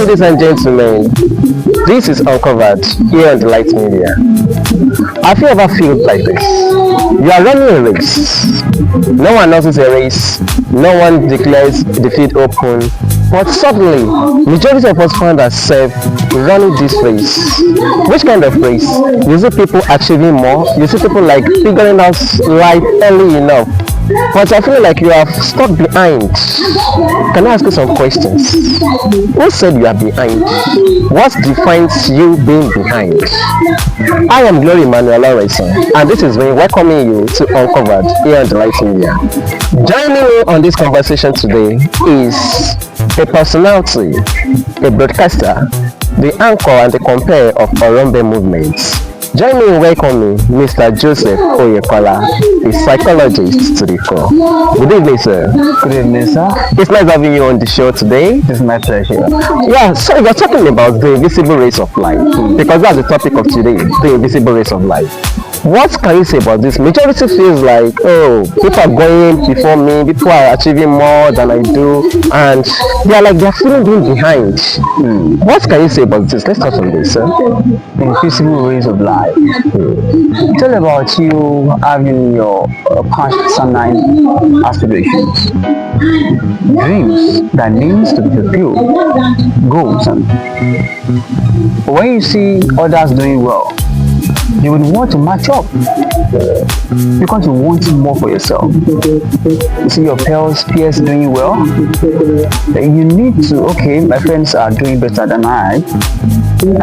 Ladies and gentlemen, this is Uncovered here on the Light Media. Have you ever felt like this? You are running a race. No one announces a race. No one declares the field open. But suddenly, majority of us find ourselves running this race. Which kind of race? You see people achieving more. You see people like figuring out life early enough. But I feel like you are stuck behind. Can I ask you some questions? Who said you are behind? What defines you being behind? I am Glory Emmanuel Lawrence, and this is me welcoming you to Uncovered here on the Light Media. Joining me on this conversation today is a personality, a broadcaster, the anchor and the compare of Orombe movements. Join me in welcoming Mr. Joseph OYEKOLA, a psychologist to the core. Good evening, sir. Good evening, sir. It's nice having you on the show today. It's my pleasure. Yeah, so we're talking about the invisible race of life, because that's the topic of today, the invisible race of life. What can you say about this? Majority feels like, oh, people are going before me, people are achieving more than I do, and they're feeling being behind. What can you say about this? Let's start from this, sir. The invisible race of life. Tell about you having your personal aspirations, dreams that needs to be fulfilled, goals, and when you see others doing well, you would want to match up because you want more for yourself. You see your peers doing well, you need to, okay, my friends are doing better than I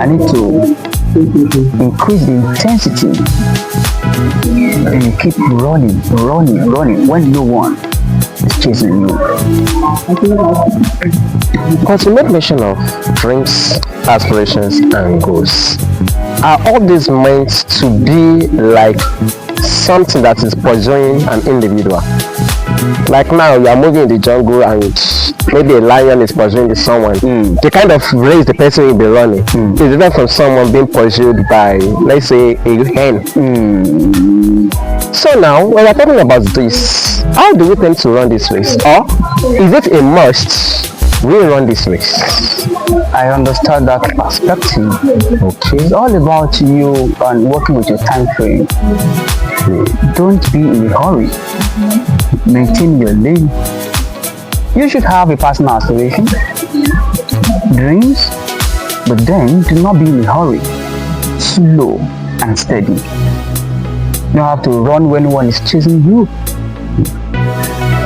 need to increase the intensity, and you keep running when no one is chasing you. But you made mention of dreams, aspirations, and goals. Are all these meant to be like something that is pursuing an individual? Like now you are moving in the jungle and maybe a lion is pursuing someone. They kind of raise the person will be running. It's different from someone being pursued by, let's say, a hen. So now, when we're talking about this, how do we tend to run this race? Or is it a must we run this race? I understand that perspective. Okay. It's all about you and working with your time frame. Don't be in a hurry. Maintain your lane. You should have a personal aspiration, dreams, but then do not be in a hurry. Slow and steady. You don't have to run when one is chasing you.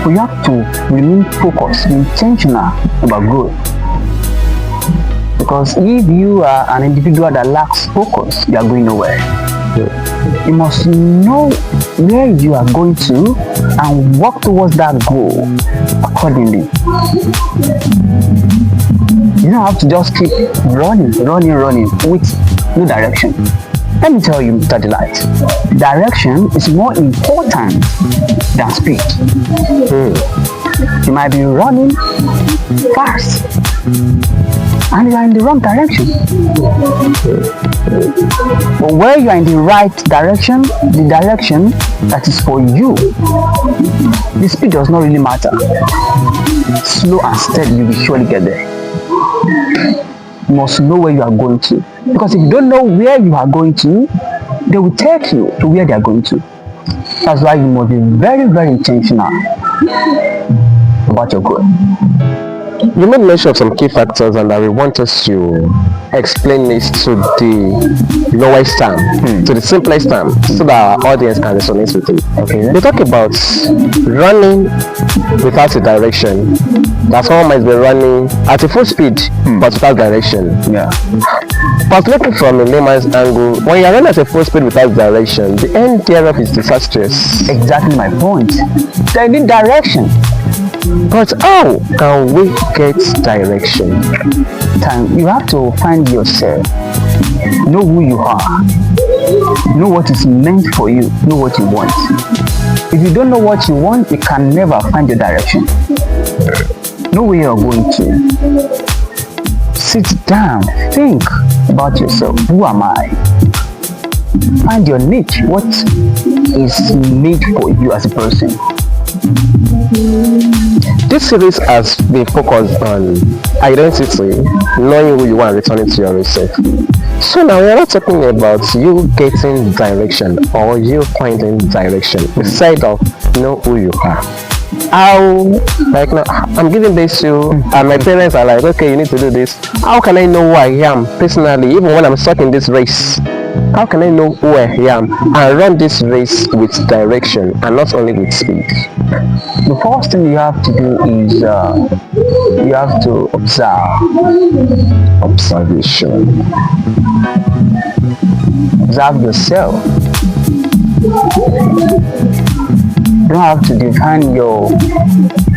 But you have to remain focused, intentional about growth. Because if you are an individual that lacks focus, you are going nowhere. You must know where you are going to and work towards that goal accordingly. You don't have to just keep running with no direction. Let me tell you, Mr. Delight, direction is more important than speed. You might be running fast and you are in the wrong direction. But where you are in the right direction, the direction that is for you, the speed does not really matter. Slow and steady, you will surely get there. You must know where you are going to. Because if you don't know where you are going to, they will take you to where they are going to. That's why you must be very, very intentional about your goal. You made mention of some key factors, and I want us to explain this to the lowest term, to the simplest term, so that our audience can resonate with it. Okay. We talk about running without a direction. That someone might be running at a full speed, but without direction. Yeah. But looking from a layman's angle, when you're running at a full speed without direction, the end thereof is disastrous. Exactly my point. They need direction. But how can we get direction? You have to find yourself, know who you are, know what is meant for you, know what you want. If you don't know what you want, you can never find your direction. Know where you're going to. Sit down, think about yourself. Who am I? Find your niche. What is made for you as a person? This series has been focused on identity, knowing who you are, and returning to your self. So now we're not talking about you getting direction or you finding direction. The side of know who you are. How, like now, I'm giving this to you, and my parents are like, okay, you need to do this. How can I know who I am personally, even when I'm stuck in this race? How can I know who I am and run this race with direction and not only with speed? The first thing you have to do is you have to observe. Observation. Observe yourself. You don't have to define your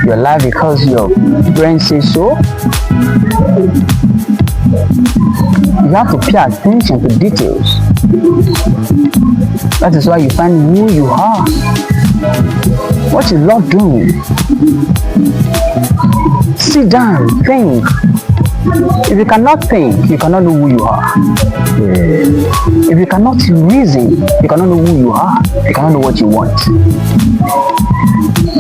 life because your brain says so. You have to pay attention to details. That is why you find who you are. What is love doing? Sit down, think. If you cannot think, you cannot know who you are. If you cannot reason, you cannot know who you are. You cannot know what you want. So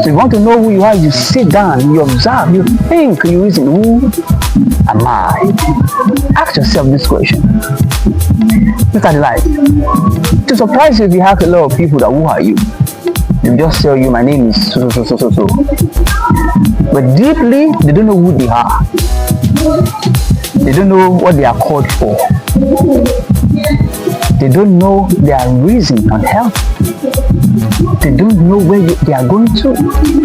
if you want to know who you are, you sit down, you observe, you think, you reason. Who am I? Ask yourself this question. Look at life. To surprise you if you have a lot of people that who are you? They just tell you my name is so. But deeply, they don't know who they are. They don't know what they are called for. They don't know their reason on health. They don't know where they are going to.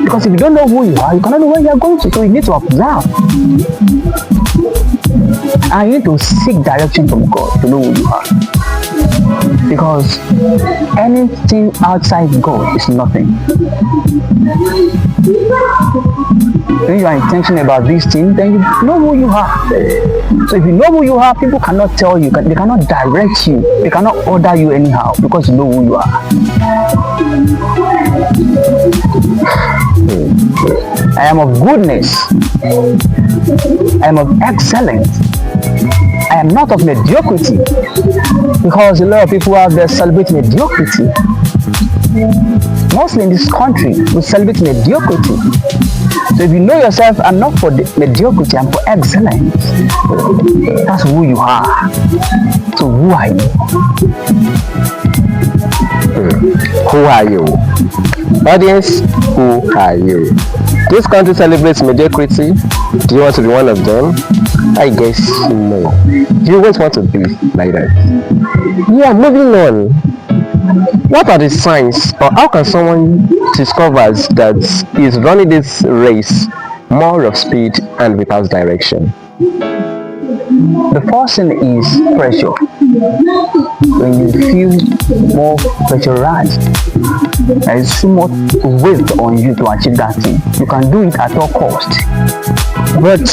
Because if you don't know who you are, you cannot know where you are going to. So you need to observe. And you need to seek direction from God to know who you are. Because anything outside God is nothing. When you are intentional about these things, then you know who you are. So if you know who you are, people cannot tell you, they cannot direct you, they cannot order you anyhow because you know who you are. I am of goodness. I am of excellence. I am not of mediocrity, because a lot of people out there celebrate mediocrity. Mostly in this country, we celebrate mediocrity. So if you know yourself, I'm not for mediocrity, I'm for excellence. That's who you are. So who are you? Who are you? Audience, who are you? This country celebrates mediocrity. Do you want to be one of them? I guess no. You won't want to be like that. Yeah, moving on. What are the signs, or how can someone discover that is running this race more of speed and without direction? The first thing is pressure. When you feel more pressurized, there is so much weight on you to achieve that thing. You can do it at all cost. But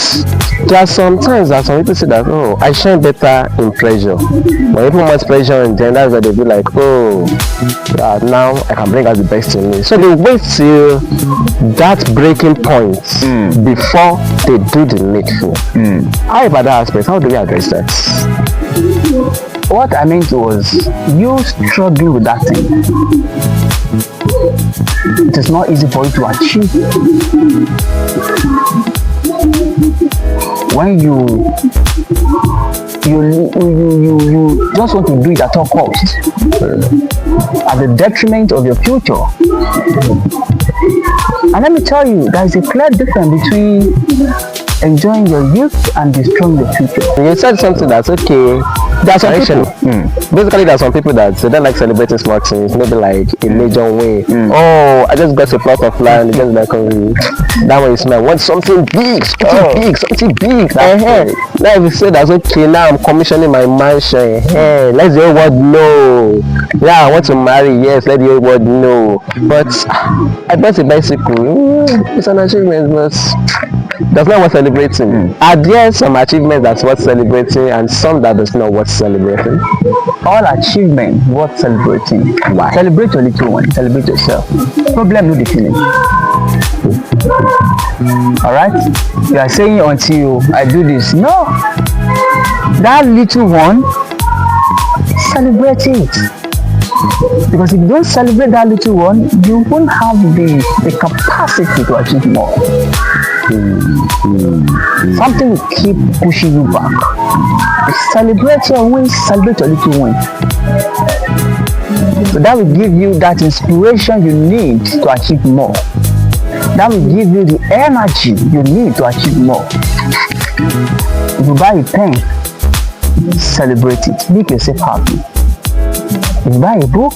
there are sometimes that some people say that, oh, I shine better in pressure. When people want pressure and then that's why they be like, oh, now I can bring out the best in me. So they wait till that breaking point before they do the needful. How about that aspect? How do we address that? What I meant was, you struggling with that thing. It is not easy for you to achieve. When you just want to do it at all cost, at the detriment of your future. And let me tell you, there is a clear difference between enjoying your youth and destroying your future. You said something that's okay. There are some people, basically there are some people that they don't like celebrating small things, maybe like a major way. Oh, I just got a plot of land, just like that one is mine. Want something big, something big. Now if you say that's okay, now I'm commissioning my mansion. Let the whole world know. Yeah, I want to marry. Yes, let the whole world know. But I bought a bicycle. It's an achievement, but that's not worth celebrating. Are there some achievements that's worth celebrating and some that is not worth celebrating? All achievements worth celebrating. Why? Celebrate your little one. Celebrate yourself. Problem no the feeling. Alright? You are saying until I do this. No. That little one, celebrate it. Because if you don't celebrate that little one, you won't have the capacity to achieve more. Something will keep pushing you back. Celebrate your wins, celebrate your little win. So that will give you that inspiration you need to achieve more. That will give you the energy you need to achieve more. If you buy a pen, celebrate it, make yourself happy. If you buy a book,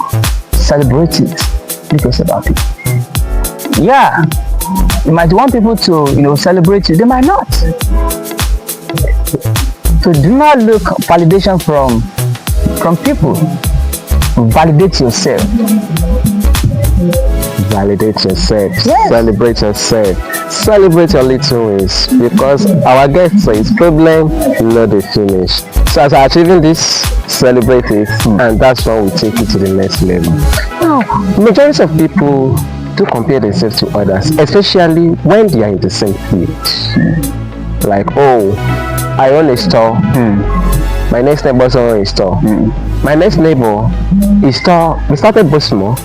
celebrate it, make yourself happy. Yeah, you might want people to, celebrate you, they might not. So do not look validation from people. Validate yourself. Validate yourself. Yes. Celebrate yourself. Celebrate your little wins, because our guest says problem not the finish. So as achieving this, celebrate it, and that's when we take it to the next level. Now, majority of people do compare themselves to others, especially when they are in the same field. Like, oh, I own a store. My next neighbor also owns a store. My next neighbor, we started both small.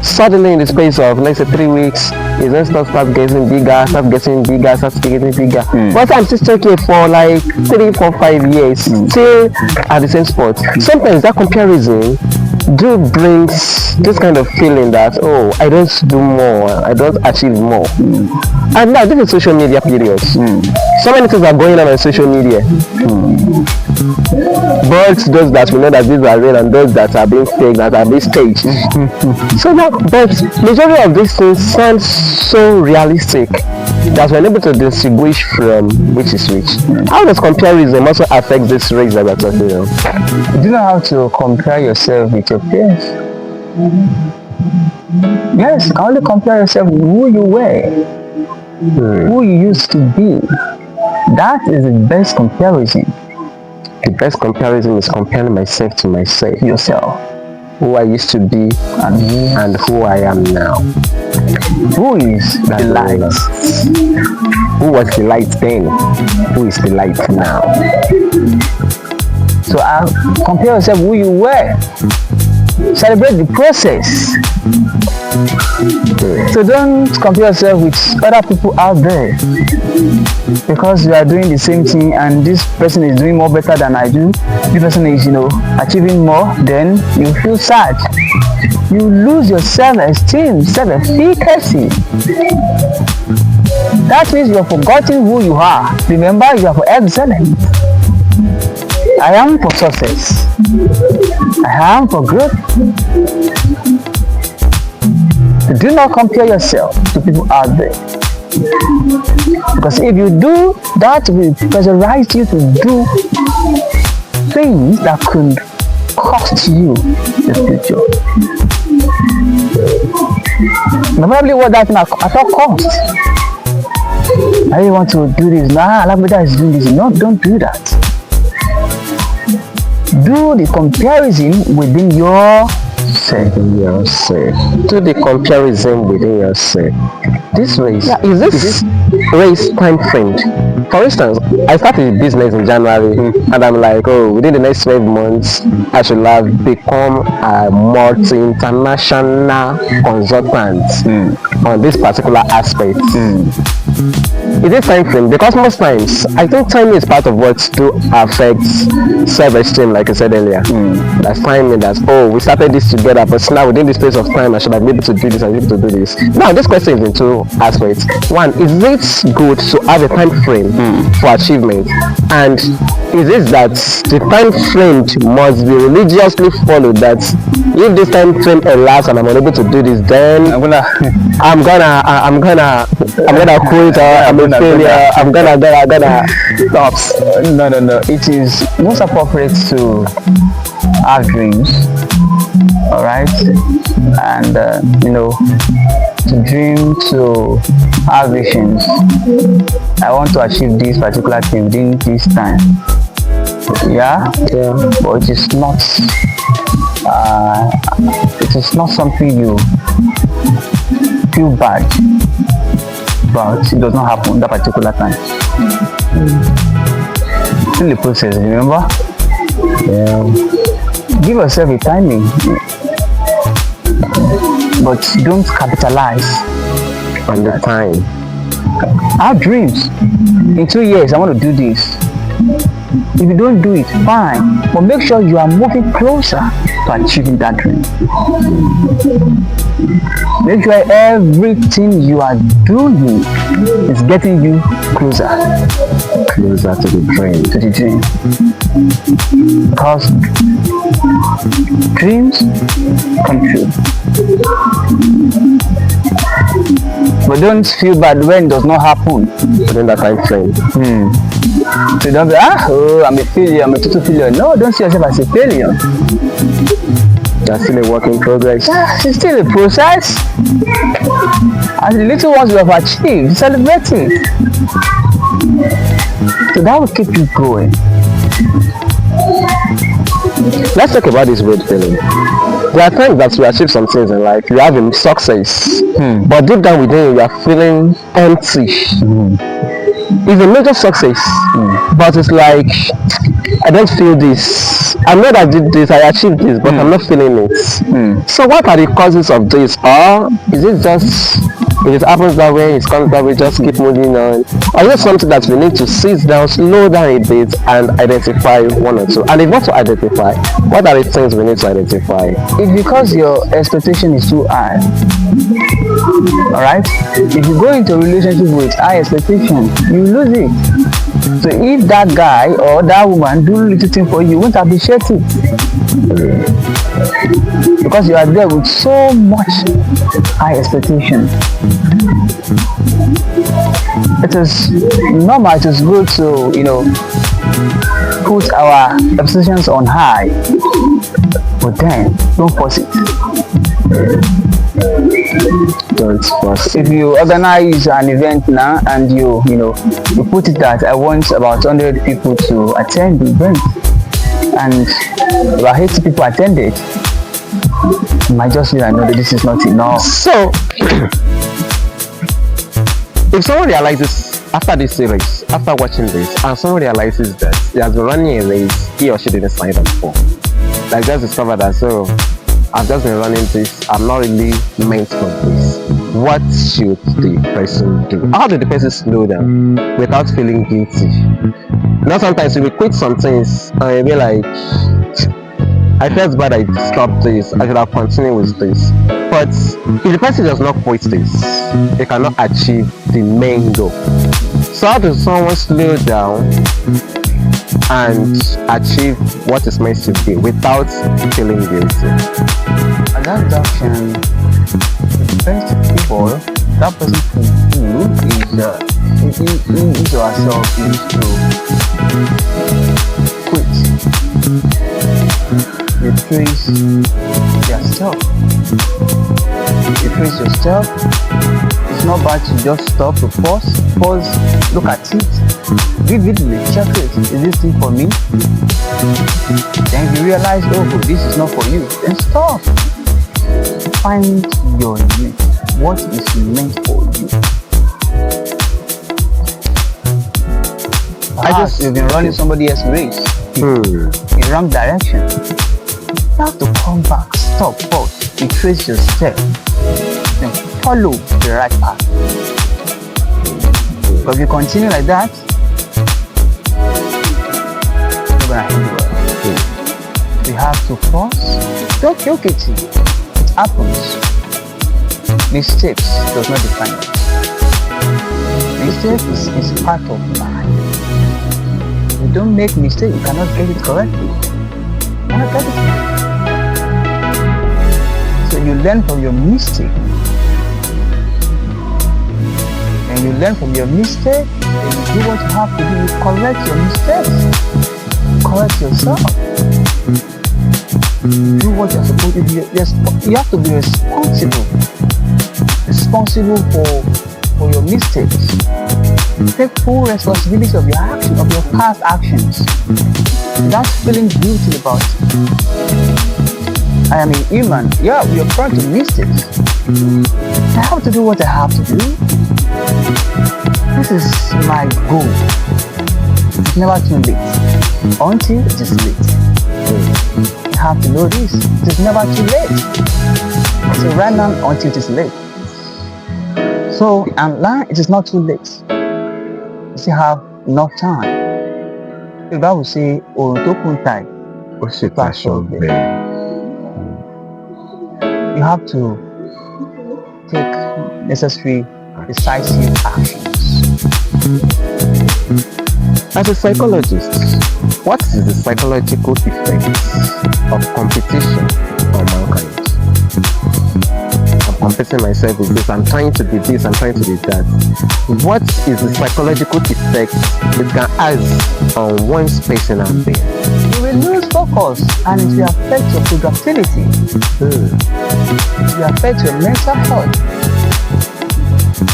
Suddenly in the space of, let's say, 3 weeks, his own store starts getting bigger. But I'm still stuck here for like 3, 4, 5 years, still at the same spot. Sometimes that comparison brings this kind of feeling that, oh, I don't do more, I don't achieve more. And now this is social media period. So many things are going on social media. But those that we know that these are real and those that are being fake, that are being staged. So now, but majority of these things sound so realistic that we're able to distinguish from which is which. How does comparison also affect this race that we're talking about? Do you know how to compare yourself with your peers? Yes, you can only compare yourself with who you were, who you used to be. That is the best comparison. The best comparison is comparing myself to myself. Yourself. Who I used to be and who I am now. Who is the light? Who was the light then? Who is the light now? So compare yourself who you were. Celebrate the process. So don't compare yourself with other people out there, because you are doing the same thing and this person is doing more better than I do. This person is, achieving more, then you feel sad. You lose your self-esteem, self-efficacy. That means you have forgotten who you are. Remember, you are for excellence. I am for success. I am for growth. Do not compare yourself to people out there. Because if you do, that will pressurize you to do things that could cost you the future. Probably what that at all cost. I want to do this. Alabeda is doing this. No, don't do that. Do the comparison within yourself. Do the comparison within yourself. This race, is this race time framed? For instance, I started a business in January, and I'm like, oh, within the next 12 months, I should have become a multi-international consultant on this particular aspect. Is it time frame? Because most times, I think timing is part of what to affect self-esteem, like I said earlier. That's timing. That's, oh, we started this together, but now within this space of time, I should have been able to do this and be able to do this. Now, this question is in two aspects. One, is it good to have a time frame for achievement? And is it that the time frame must be religiously followed, that if this time frame elapses and I'm unable to do this, then I'm gonna quit, or I'm a failure, I'm gonna stop. No. It is most appropriate to have dreams, all right, and to dream, to have visions. I want to achieve this particular thing within this time. Yeah. But it is not something you feel bad, but it does not happen that particular time. It's in the process, remember? Give yourself a timing, but don't capitalize on the time. I have dreams. In 2 years, I want to do this. If you don't do it, fine. But make sure you are moving closer to achieving that dream. Make sure everything you are doing is getting you closer. Closer to the dream. To the dream. Because dreams come true. But don't feel bad when it does not happen Within that time frame. So don't be, I'm a failure, I'm a total failure. No, don't see yourself as a failure. That's still a work in progress. It's still a process. And the little ones we have achieved, celebrate it. So that will keep you going. Let's talk about this weird feeling. There are times that you achieve some things in life, you have a success, but deep down within you are feeling empty. It's a major success, but it's like, I don't feel this. I know that I did this, I achieved this, but I'm not feeling it. So what are the causes of this? Or is it just, if it happens that way, it comes that way, just keep moving on? Or is it something that we need to sit down, slow down a bit, and identify one or two? And if not to identify, what are the things we need to identify? It's because your expectation is too high. Alright? If you go into a relationship with high expectation, you lose it. So if that guy or that woman do little thing for you, you won't appreciate it. Because you are there with so much high expectation. It is normal, it is good to, put our expectations on high. But then, don't force it. Don't force it. If you organize an event now and you put it that I want about 100 people to attend the event and about 80 people attended, you might just say, I know that this is not enough. So, if someone realizes after this series, after watching this, and someone realizes that he has been running a race he or she didn't sign up for, like just discovered that, so I've just been running this, I'm not really meant for this, what should the person do? How do the person slow down without feeling guilty? Sometimes you will quit some things and you'll be like, I felt bad I stopped this, I should have continued with this. But if the person does not quit this, they cannot achieve the main goal. So how does someone slow down and achieve what is meant to be without feeling guilty? And that action, the best people that person can do is he or herself is to quit. Replace yourself. Replace yourself. It's not bad to just stop, to pause, look at it, vividly check it. Is this thing for me? Then if you realize, oh, this is not for you, then stop. Find your need. What is meant for you? You've been running somebody else's race in wrong direction. You have to come back, stop, pause, retrace your step, then follow the right path. But if you continue like that, you're gonna end well. You have to pause. Don't joke it. It happens. Mistakes does not define it. Mistakes is part of life. If you don't make mistakes, you cannot get it correctly. You cannot get it correctly. So you learn from your mistake. And you learn from your mistake, and you do what you have to do. You correct your mistakes. Correct yourself. Do what you're supposed to do. You have to be responsible. Responsible for your mistakes. Take full responsibility of your action, of your past actions. Without feeling guilty about it. I am a human. Yeah, we are prone to mistakes. I have to do what I have to do. This is my goal. It's never too late. Until it is late. You have to know this. It is never too late. So right now, until it is late. So, and now it is not too late. You still have enough time. The Bible says, you have to take necessary decisive actions. As a psychologist, what is the psychological effect of competition on mankind? I'm competing myself with this, I'm trying to be this, I'm trying to be that. What is the psychological effect it can have on one's personal being? You will lose focus and it will affect your productivity. It will affect your mental health.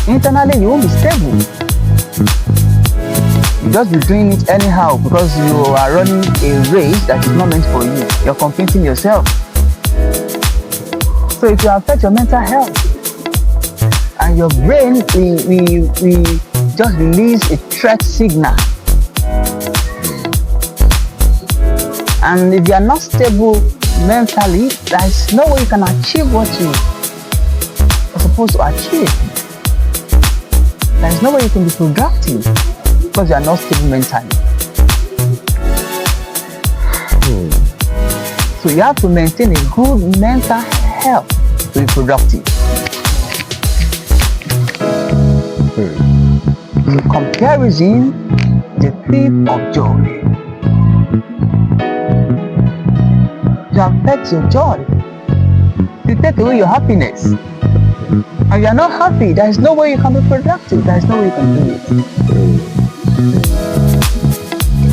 Internally, you won't be stable. You just be doing it anyhow because you are running a race that is not meant for you. You're competing yourself. So it will affect your mental health. And your brain we just release a threat signal. And if you are not stable mentally, there is no way you can achieve what you are supposed to achieve. There is no way you can be productive because you are not stable mentally. So you have to maintain a good mental health to be productive. The comparison, the thief of joy. To affect your joy, to take away your happiness. And you are not happy, there is no way you can be productive, there is no way you can do it.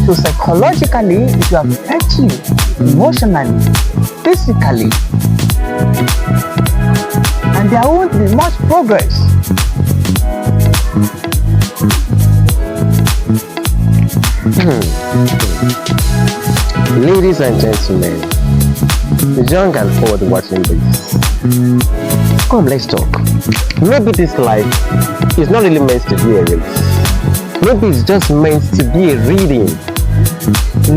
So psychologically, it will affect you, emotionally, physically. And there won't be much progress. Ladies and gentlemen, young and old watching this, come, let's talk. Maybe this life is not really meant to be a race. Maybe it's just meant to be a reading,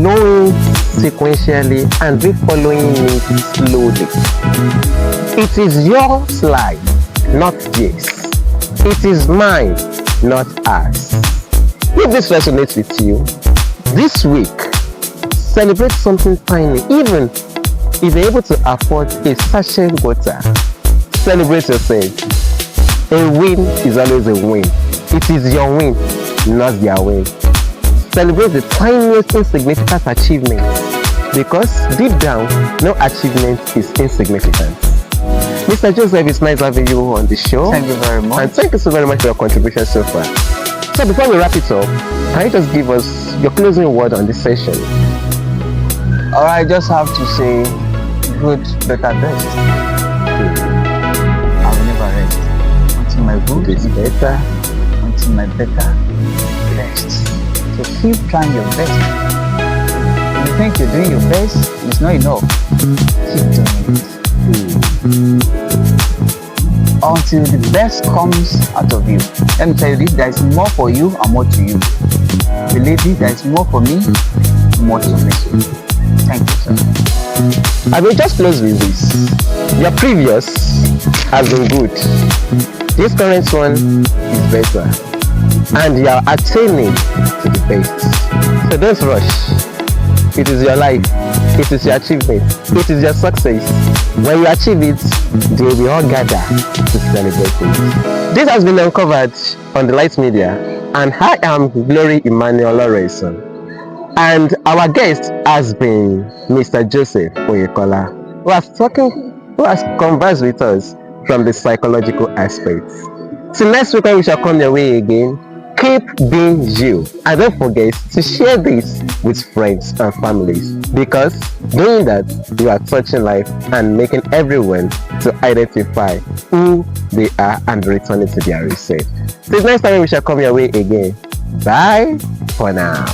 knowing sequentially and be following it slowly. It is your life, not theirs. It is mine, not ours. If this resonates with you, this week, celebrate something tiny. Even if you're able to afford a sachet water, celebrate yourself. A win is always a win. It is your win, not their win. Celebrate the tiniest insignificant achievement, because deep down, no achievement is insignificant. Mr. Joseph, it's nice having you on the show. Thank you very much. And thank you so very much for your contribution so far. So before we wrap it up, can you just give us your closing word on this session? Alright, I just have to say, good, better, best. I will never rest until my good is better, until my better is best. So keep trying your best. If you think you're doing your best, it's not enough. Keep doing it. Until the best comes out of you. Let me tell you this, there is more for you and more to you. Believe me, there is more for me, more to me. Thank you, sir. I will just close with this. Your previous has been good. This current one is better. And you are attaining to the best. So don't rush. It is your life. It is your achievement. It is your success. When you achieve it, they will all gather to celebrate it. This has been uncovered on the Light Media, and I am Glory Emmanuel Lorenson. And our guest has been Mr. Joseph OYEKOLA, who has conversed with us from the psychological aspects. So next week we shall come your way again. Keep being you, and don't forget to share this with friends and families, because doing that, you are touching life and making everyone to identify who they are and return it to their reset. Till next time we shall come your way again. Bye for now.